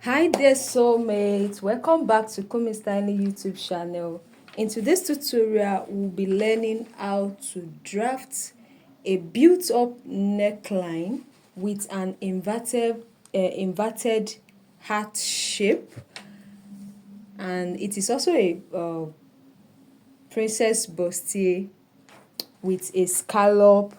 Hi there, soulmates. Welcome back to Kunmi Styling YouTube channel. In today's tutorial, we'll be learning how to draft a built-up neckline with an inverted heart shape, and it is also a princess bustier with a scallop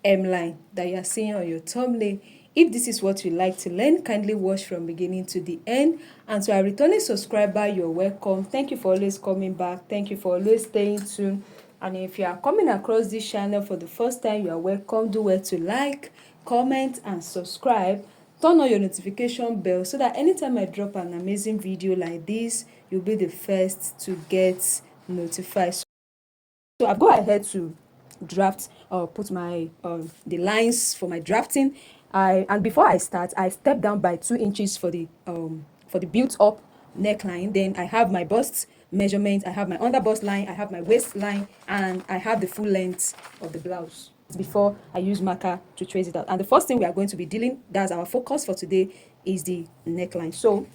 hemline that you are seeing on your thumbnail. If this is what you like to learn, kindly watch from beginning to the end. And to our returning subscriber, you're welcome. Thank you for always coming back. Thank you for always staying tuned. And if you are coming across this channel for the first time, you are welcome. Do well to like, comment, and subscribe. Turn on your notification bell so that anytime I drop an amazing video like this, you'll be the first to get notified. So I've go ahead to draft or put my the lines for my drafting. And before I start, I step down by 2 inches for the built up neckline. Then I have my bust measurement, I have my under bust line, I have my waist line, and I have the full length of the blouse before I use marker to trace it out. And the first thing we are going to be dealing, that's our focus for today, is the neckline. So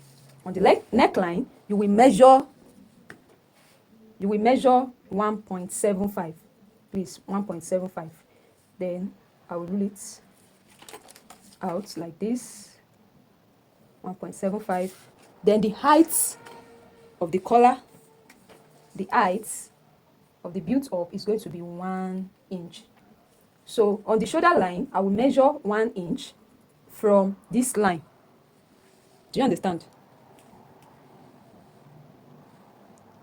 on the neckline, you will measure 1.75, please, 1.75. Then I will rule it out like this, 1.75. Then the height of the collar, the height of the built up is going to be 1 inch. So on the shoulder line, I will measure 1 inch from this line. Do you understand?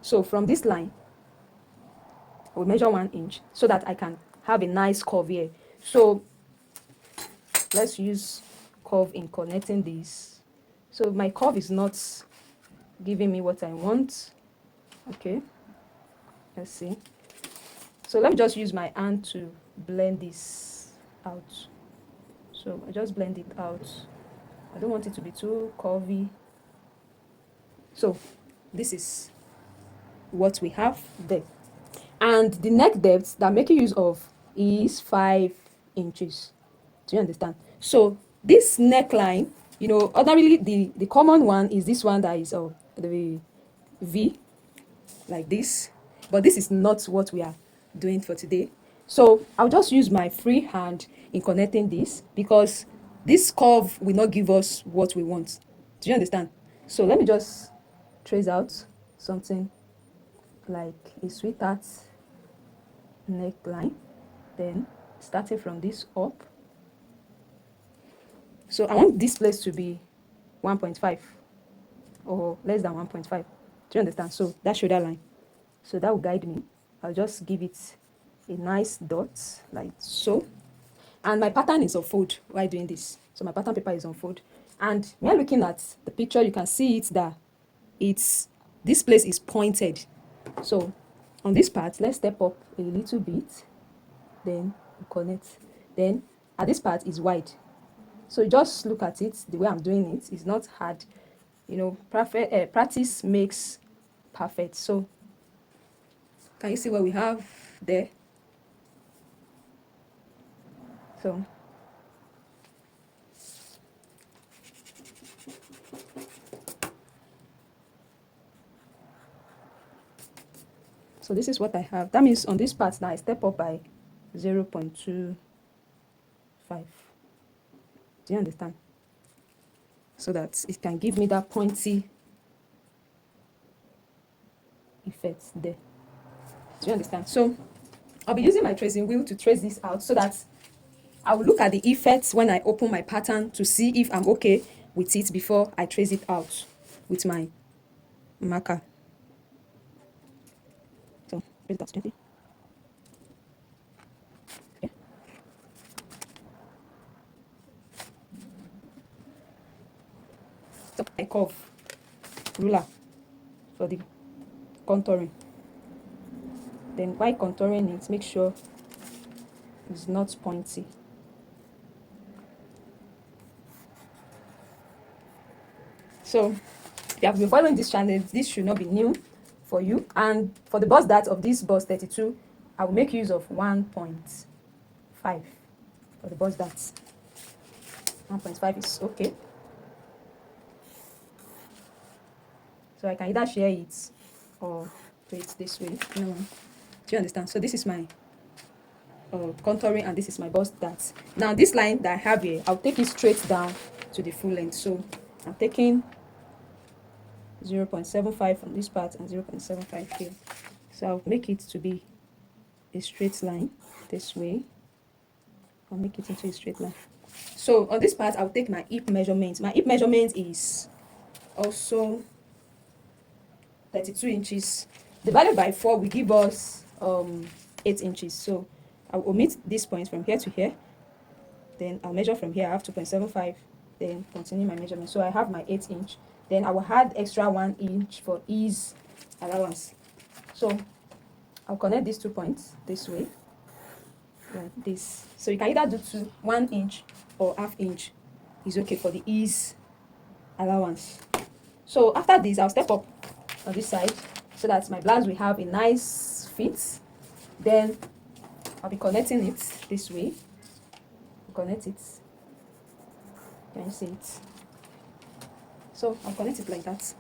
So from this line, I will measure 1 inch so that I can have a nice curve here. So let's use curve in connecting this. So my curve is not giving me what I want. Okay, let's see. So let me just use my hand to blend this out. So I just blend it out. I don't want it to be too curvy. So this is what we have there. And the neck depth that I'm making use of is 5 inches. Do you understand? So this neckline, ordinarily the common one is this one that is the V, like this. But this is not what we are doing for today. So I'll just use my free hand in connecting this because this curve will not give us what we want. Do you understand? So let me just trace out something like a sweetheart neckline, then starting from this up. So I want this place to be 1.5 or less than 1.5. Do you understand? So that shoulder line, so that will guide me. I'll just give it a nice dot like so. And my pattern is on fold while doing this. So my pattern paper is on fold. And when looking at the picture, you can see it that this place is pointed. So on this part, let's step up a little bit, then connect. Then at this part is wide. So just look at it the way I'm doing it. It's not hard. Practice makes perfect. So can you see what we have there? So this is what I have. That means on this part now I step up by 0.25. Do you understand? So that it can give me that pointy effect there. Do you understand? So I'll be using my tracing wheel to trace this out so that I will look at the effects when I open my pattern to see if I'm okay with it before I trace it out with my marker. So trace it out gently. Okay. So I curve ruler for the contouring. Then while contouring it, make sure it's not pointy. So if you have been following this channel, this should not be new for you. And for the bust dart of this bust 32, I will make use of 1.5 for the bust darts. 1.5 is okay. So I can either share it or do it this way. No, do you understand? So this is my contouring, and this is my bust dart. Now this line that I have here, I'll take it straight down to the full length. So I'm taking 0.75 from this part and 0.75 here. So I'll make it to be a straight line this way. I'll make it into a straight line. So on this part, I'll take my hip measurement. My hip measurement is also 32 inches. Divided by 4 will give us 8 inches. So I'll omit this point from here to here. Then I'll measure from here. I have 2.75. Then continue my measurement. So I have my 8 inch. Then I will add extra 1 inch for ease allowance. So I'll connect these 2 points this way, like this. So you can either do 1 inch or ½ inch is okay for the ease allowance. So after this, I'll step up on this side so that my blouse will have a nice fit. Then I'll be connecting it this way. Connect it. Can you see it? So I'll connect it like that.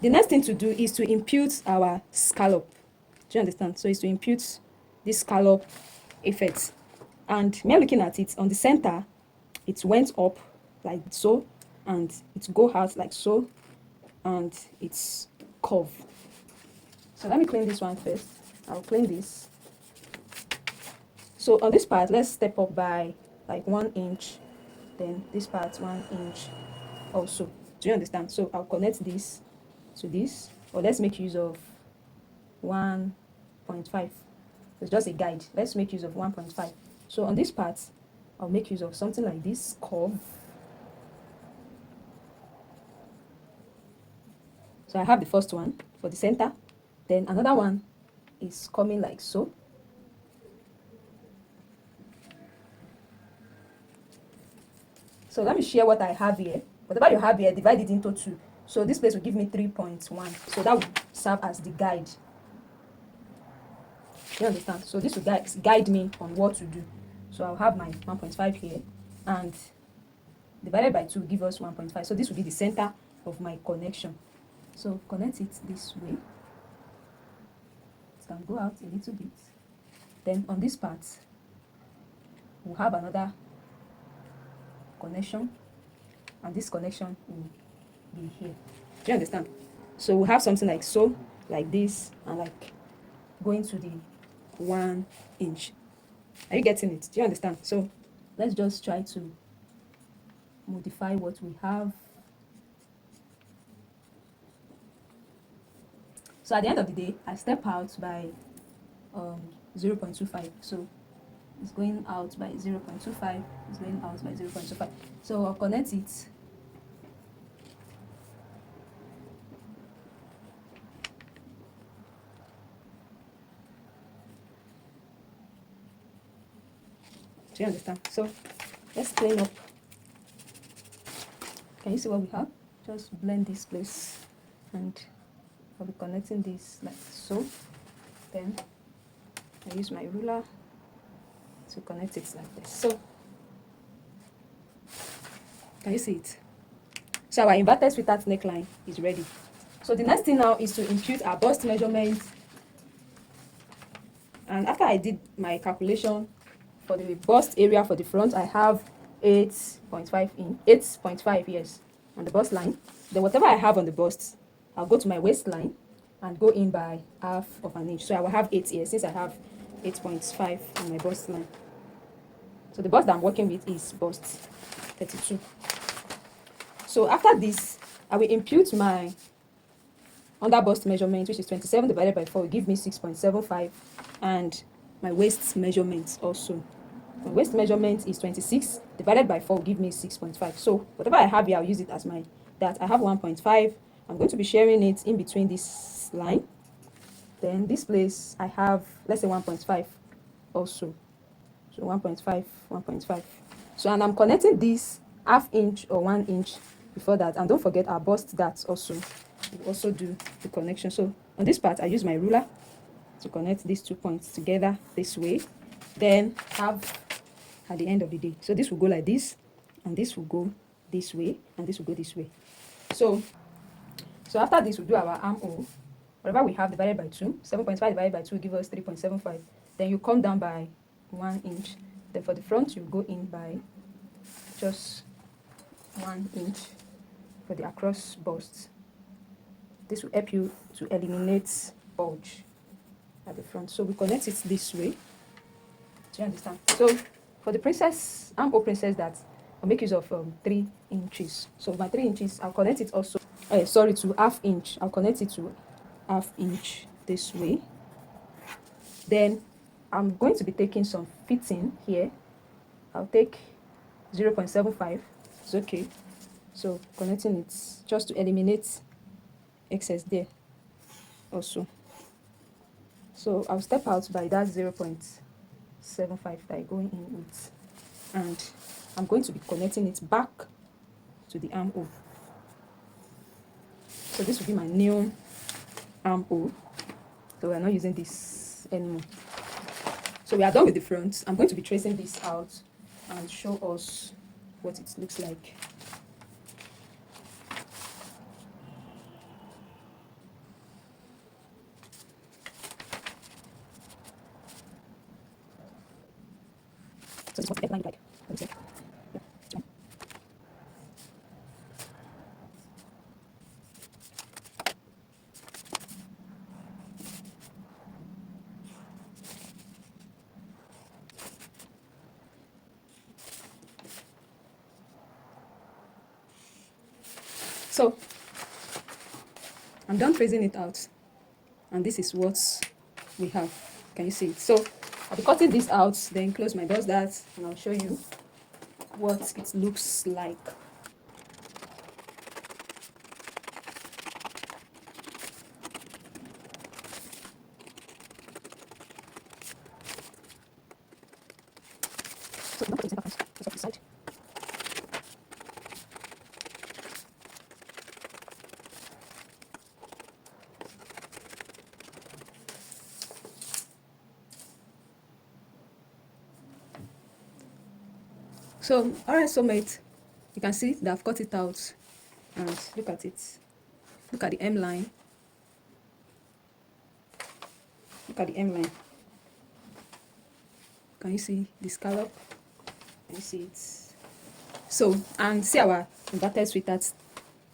The next thing to do is to impute our scallop. Do you understand? So it's to impute this scallop effect. And me looking at it, on the center, it went up like so, and it go out like so, and it's curve. So let me clean this one first. I'll clean this. So on this part, let's step up by like 1 inch. Then this part 1 inch also. Do you understand? So I'll connect this to this, or let's make use of 1.5. It's just a guide. Let's make use of 1.5. So on this part, I'll make use of something like this curve. So I have the first one for the center. Then another one is coming like so. So let me share what I have here. Whatever you have here, divide it into 2. So this place will give me 3.1. So that will serve as the guide. You understand? So this will guide me on what to do. So I'll have my 1.5 here, and divided by 2 give us 1.5. So this will be the center of my connection. So connect it this way. It can go out a little bit. Then on this part, we'll have another connection, and this connection will be here. Do you understand? So we'll have something like so, like this, and like going to the 1 inch. Are you getting it? Do you understand? So let's just try to modify what we have. So at the end of the day, I step out by 0.25. So it's going out by 0.25. It's going out by 0.25. So I'll connect it. Do you understand? So let's clean up. Can you see what we have? Just blend this place, and I'll be connecting this like so. Then I use my ruler to connect it like this. So can you see it? So our inverted sweetheart neckline is ready. So the next thing now is to impute our bust measurement. And after I did my calculation for the bust area for the front, I have 8.5 yes, on the bust line. Then whatever I have on the bust, I'll go to my waistline and go in by ½ of an inch. So I will have 8 here, since I have 8.5 on my bust line. So the bust that I'm working with is bust 32. So after this, I will impute my under bust measurement, which is 27 divided by 4, will give me 6.75, and my waist measurement also. My waist measurement is 26 divided by 4 will give me 6.5. So whatever I have here, I'll use it as my that. I have 1.5. I'm going to be sharing it in between this line. Then this place I have, let's say 1.5 also. So 1.5, 1.5. So, and I'm connecting this ½ inch or 1 inch before that. And don't forget our bust that also. We also do the connection. So on this part, I use my ruler to connect these 2 points together this way. Then have at the end of the day. So this will go like this, and this will go this way, and this will go this way. So So after this, we'll do our armhole. Whatever we have divided by 2, 7.5 divided by 2 give us 3.75. Then you come down by 1 inch. Then for the front, you go in by just 1 inch for the across bust. This will help you to eliminate bulge at the front. So we connect it this way. Do you understand? So for the princess, armhole princess, that I'll make use of 3 inches. So my 3 inches, I'll connect it also. Sorry, to ½ inch. I'll connect it to ½ inch this way. Then I'm going to be taking some fitting here. I'll take 0.75. It's okay. So connecting it just to eliminate excess there also. So I'll step out by that 0.75 that I'm going in with, and I'm going to be connecting it back to the armhole. So this will be my new armhole. So we're not using this anymore. So we are done with the front. I'm going to be tracing this out and show us what it looks like. So this is what the neckline looks like. So I'm done tracing it out, and this is what we have. Can you see it? So I'll be cutting this out, then close my bust dart, and I'll show you what it looks like. So don't put it in the front, just off the side. So, alright, so mate, you can see that I've cut it out, and look at it. Look at the hemline. Look at the hemline. Can you see the scallop? Can you see it? So, and see our inverted sweetheart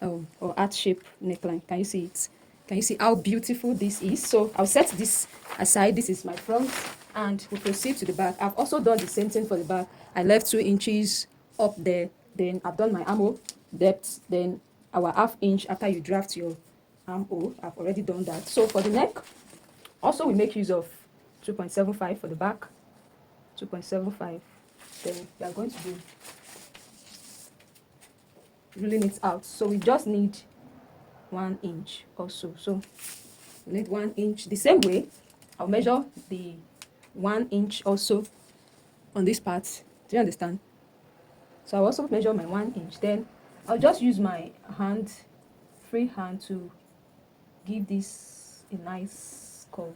or heart shape neckline. Can you see it? Can you see how beautiful this is? So I'll set this aside. This is my front, and we'll proceed to the back. I've also done the same thing for the back. I left 2 inches up there. Then I've done my armhole depth. Then our ½ inch after you draft your armhole. I've already done that. So for the neck, also we make use of 2.75 for the back. 2.75. Then we are going to be ruling it out. So we just need 1 inch also. So we need 1 inch. The same way, I'll measure the 1 inch also on this part. Do you understand? So I'll also measure my 1 inch. Then I'll just use my hand, free hand, to give this a nice curve,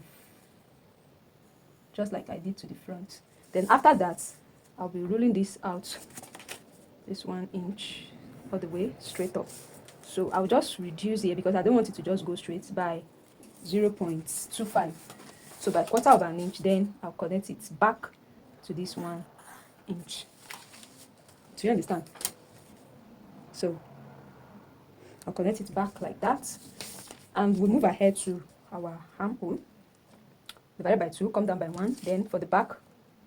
just like I did to the front. Then after that, I'll be ruling this out, this 1 inch, all the way straight up. So I'll just reduce here because I don't want it to just go straight, by 0.25. So by 1/4 of an inch, then I'll connect it back to this 1 inch. Do you understand? So I'll connect it back like that, and we'll move ahead to our armhole. Divided by 2, come down by 1. Then for the back,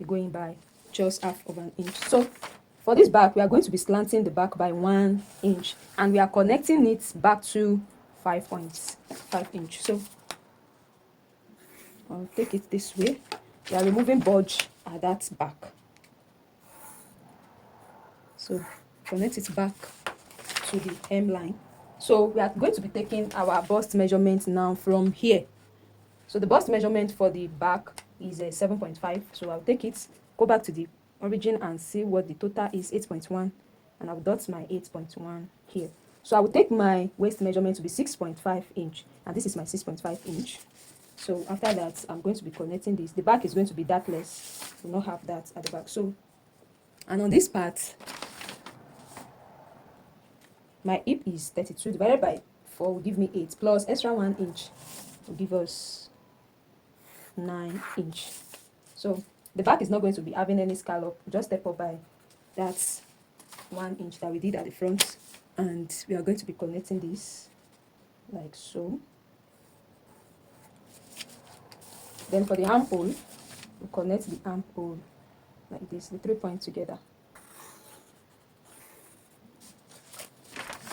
we're going by just ½ of an inch. So for this back, we are going to be slanting the back by 1 inch, and we are connecting it back to 5.5 inch. So I'll take it this way. We are removing bulge at that back. So connect it back to the hemline. So we are going to be taking our bust measurement now from here. So the bust measurement for the back is 7.5. So I'll take it, go back to the origin and see what the total is, 8.1. And I'll dot my 8.1 here. So I will take my waist measurement to be 6.5 inch. And this is my 6.5 inch. So after that, I'm going to be connecting this. The back is going to be that less. We'll not have that at the back. So, and on this part, my hip is 32 divided by 4 will give me 8, plus extra 1 inch will give us 9 inch. So the back is not going to be having any scallop. Just step up by that 1 inch that we did at the front, and we are going to be connecting this like so. Then for the armhole, we connect the armhole like this, the 3 points together.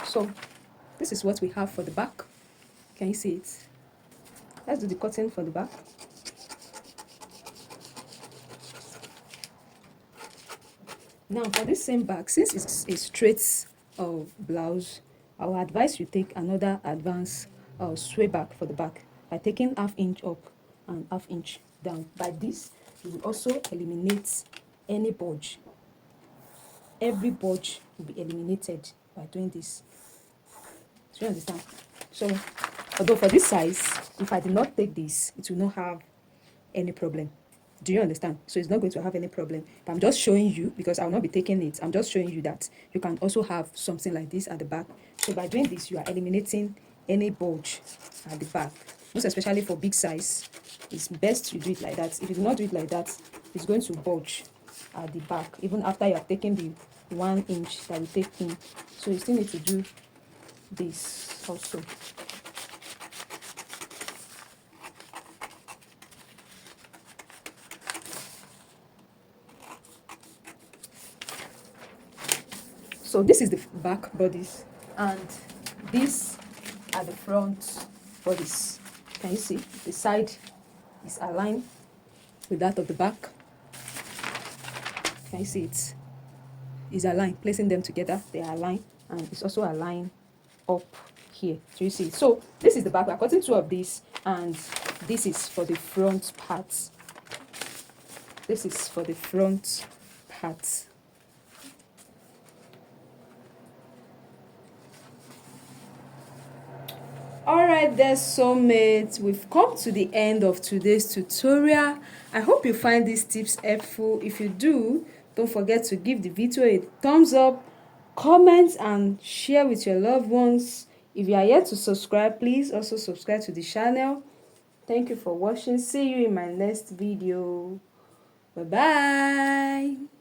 So this is what we have for the back. Can you see it? Let's do the cutting for the back. Now for this same back, since it's a straight blouse, I will advise you take another advanced sway back for the back by taking ½ inch up and ½ inch down. By this, you will also eliminate any bulge. Every bulge will be eliminated by doing this. Do you understand? So, although for this size, if I did not take this, it will not have any problem. Do you understand? So it's not going to have any problem. But I'm just showing you, because I will not be taking it, I'm just showing you that you can also have something like this at the back. So by doing this, you are eliminating any bulge at the back. Most especially for big size, it's best you do it like that. If you do not do it like that, it's going to bulge at the back, even after you have taken the 1 inch that we take in. So you still need to do this also. So this is the back bodice, and this are the front bodice. Can you see? The side is aligned with that of the back. Can you see it? Is aligned. Placing them together, they are aligned, and it's also aligned up here. Do you see? So this is the back. We are cutting 2 of these, and this is for the front part. This is for the front part. Alright there, soulmates, we've come to the end of today's tutorial. I hope you find these tips helpful. If you do, don't forget to give the video a thumbs up, comment and share with your loved ones. If you are yet to subscribe, please also subscribe to the channel. Thank you for watching. See you in my next video. Bye bye.